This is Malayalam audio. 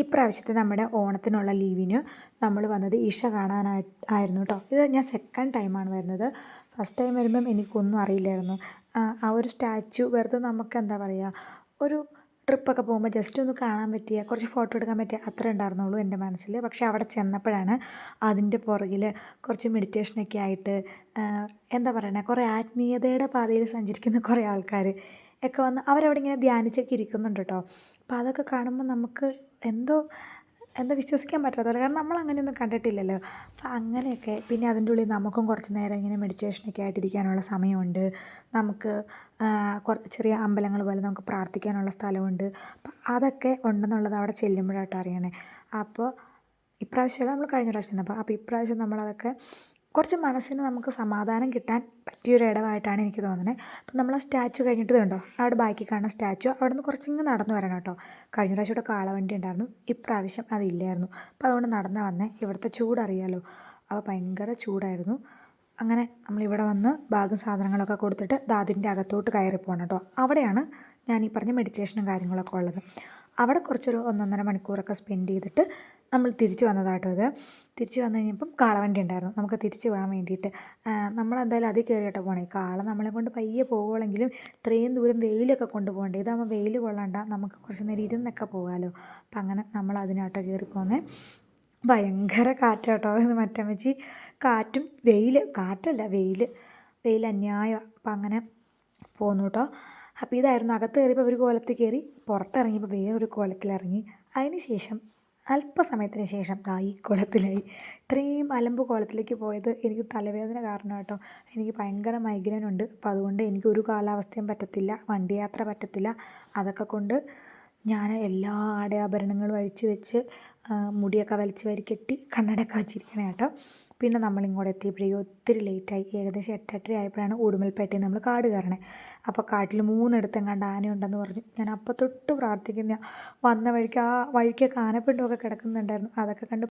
ഇപ്രാവശ്യത്തെ നമ്മുടെ ഓണത്തിനുള്ള ലീവിന് നമ്മൾ വന്നത് ഇഷ കാണാനായിരുന്നു കേട്ടോ. ഇത് ഞാൻ സെക്കൻഡ് ടൈമാണ് വരുന്നത്. ഫസ്റ്റ് ടൈം വരുമ്പം എനിക്കൊന്നും അറിയില്ലായിരുന്നു. ആ ഒരു സ്റ്റാച്ചു വെറുതെ നമുക്ക് എന്താ പറയുക, ഒരു ട്രിപ്പൊക്കെ പോകുമ്പോൾ ജസ്റ്റ് ഒന്ന് കാണാൻ പറ്റിയ, കുറച്ച് ഫോട്ടോ എടുക്കാൻ പറ്റിയ അത്ര ഉണ്ടായിരുന്നുള്ളൂ എൻ്റെ മനസ്സിൽ. പക്ഷേ അവിടെ ചെന്നപ്പോഴാണ് അതിൻ്റെ പുറകിൽ കുറച്ച് മെഡിറ്റേഷനൊക്കെ ആയിട്ട് എന്താ പറയുക, കുറേ ആത്മീയതയുടെ പാതയിൽ സഞ്ചരിക്കുന്ന കുറേ ആൾക്കാർ ഒക്കെ വന്ന് അവരവിടെ ഇങ്ങനെ ധ്യാനിച്ചൊക്കെ ഇരിക്കുന്നുണ്ട് കേട്ടോ. അപ്പോൾ അതൊക്കെ കാണുമ്പോൾ നമുക്ക് എന്തോ എന്തോ വിശ്വസിക്കാൻ പറ്റാത്ത പോലെ, കാരണം നമ്മൾ അങ്ങനെയൊന്നും കണ്ടിട്ടില്ലല്ലോ. അപ്പം അങ്ങനെയൊക്കെ. പിന്നെ അതിൻ്റെ ഉള്ളിൽ നമുക്കും കുറച്ച് നേരം ഇങ്ങനെ മെഡിറ്റേഷനൊക്കെ ആയിട്ടിരിക്കാനുള്ള സമയമുണ്ട്. നമുക്ക് ചെറിയ അമ്പലങ്ങൾ പോലെ നമുക്ക് പ്രാർത്ഥിക്കാനുള്ള സ്ഥലമുണ്ട്. അപ്പം അതൊക്കെ ഉണ്ടെന്നുള്ളത് അവിടെ ചെല്ലുമ്പോഴായിട്ട് അറിയണേ. അപ്പോൾ ഇപ്രാവശ്യമല്ല, നമ്മൾ കഴിഞ്ഞ പ്രാവശ്യം ചെന്നപ്പോൾ. അപ്പോൾ ഇപ്രാവശ്യം നമ്മളതൊക്കെ കുറച്ച് മനസ്സിന് നമുക്ക് സമാധാനം കിട്ടാൻ പറ്റിയൊരു ഇടമായിട്ടാണ് എനിക്ക് തോന്നുന്നത്. അപ്പം നമ്മൾ ആ സ്റ്റാച്ചു കഴിഞ്ഞിട്ട് കണ്ടോ, അവിടെ ബാക്കി കാണുന്ന സ്റ്റാച്ചു, അവിടെ നിന്ന് കുറച്ചിങ്ങ് നടന്നു വരണം കേട്ടോ. കഴിഞ്ഞ പ്രാവശ്യം ഇവിടെ കാളവണ്ടി ഉണ്ടായിരുന്നു, ഇപ്രാവശ്യം അതില്ലായിരുന്നു. അപ്പോൾ അതുകൊണ്ട് നടന്ന് വന്നേ. ഇവിടുത്തെ ചൂടറിയാലോ, അപ്പോൾ ഭയങ്കര ചൂടായിരുന്നു. അങ്ങനെ നമ്മളിവിടെ വന്ന് ബാഗും സാധനങ്ങളൊക്കെ കൊടുത്തിട്ട് അതിൻ്റെ അകത്തോട്ട് കയറി പോകണം കേട്ടോ. അവിടെയാണ് ഞാൻ ഈ പറഞ്ഞ മെഡിറ്റേഷനും കാര്യങ്ങളൊക്കെ ഉള്ളത്. അവിടെ കുറച്ചൊരു 1.5 മണിക്കൂറൊക്കെ സ്പെൻഡ് ചെയ്തിട്ട് നമ്മൾ തിരിച്ച് വന്നതാട്ടോ. ഇത് തിരിച്ച് വന്നു കഴിഞ്ഞപ്പം കാളവണ്ടി ഉണ്ടായിരുന്നു നമുക്ക് തിരിച്ച് പോകാൻ വേണ്ടിയിട്ട്. നമ്മളെന്തായാലും അതിൽ കയറിയിട്ടോ പോകണേ. കാള നമ്മളെ കൊണ്ട് പയ്യെ പോകുമെങ്കിലും ഇത്രയും ദൂരം വെയിലൊക്കെ കൊണ്ടുപോകണ്ടേ. ഇതാകുമ്പോൾ വെയിൽ കൊള്ളണ്ട, നമുക്ക് കുറച്ച് നേരം ഇരുന്നൊക്കെ പോകാമല്ലോ. അപ്പം അങ്ങനെ നമ്മൾ അതിനാട്ടോ കയറി പോകുന്നത്. ഭയങ്കര കാറ്റാട്ടോ. ഇത് മറ്റമ്മച്ചി കാറ്റും കാറ്റല്ല വെയിൽ അന്യായമാണ്. അപ്പം അങ്ങനെ പോന്നു കേട്ടോ. അപ്പോൾ ഇതായിരുന്നു. അകത്ത് കയറിയപ്പോൾ ഒരു കോലത്തിൽ കയറി, പുറത്തിറങ്ങിയപ്പോൾ വേറൊരു കോലത്തിലിറങ്ങി. അതിന് ശേഷം അല്പസമയത്തിന് ശേഷം ഈ കോലത്തിലായി. ഇത്രയും അലമ്പ് കോലത്തിലേക്ക് പോയത് എനിക്ക് തലവേദന കാരണം കേട്ടോ. എനിക്ക് ഭയങ്കര മൈഗ്രെയിൻ ഉണ്ട്. അപ്പോൾ അതുകൊണ്ട് എനിക്കൊരു കാലാവസ്ഥയും പറ്റത്തില്ല, വണ്ടി യാത്ര പറ്റത്തില്ല. അതൊക്കെ കൊണ്ട് ഞാൻ എല്ലാ ആടയാഭരണങ്ങളും അഴിച്ച് വെച്ച് മുടിയൊക്കെ വലിച്ച് വാരി കെട്ടി കണ്ണടയൊക്കെ വെച്ചിരിക്കണേ കേട്ടോ. പിന്നെ നമ്മളിങ്ങോട്ട് എത്തിയപ്പോഴേക്കും ഒത്തിരി ലേറ്റായി. ഏകദേശം 8:30 ആയപ്പോഴാണ് ഉടുമ്പൽപേട്ടയിൽ നമ്മൾ കാട് കയറണേ. അപ്പോൾ കാട്ടിൽ 3 ആനയുണ്ടെന്ന് പറഞ്ഞു. ഞാൻ അപ്പോൾ തൊട്ട് പ്രാർത്ഥിക്കുന്ന, വന്ന വഴിക്ക് ആ വഴിക്കൊക്കെ ആനപ്പിണ്ടമൊക്കെ കിടക്കുന്നുണ്ടായിരുന്നു. അതൊക്കെ കണ്ട്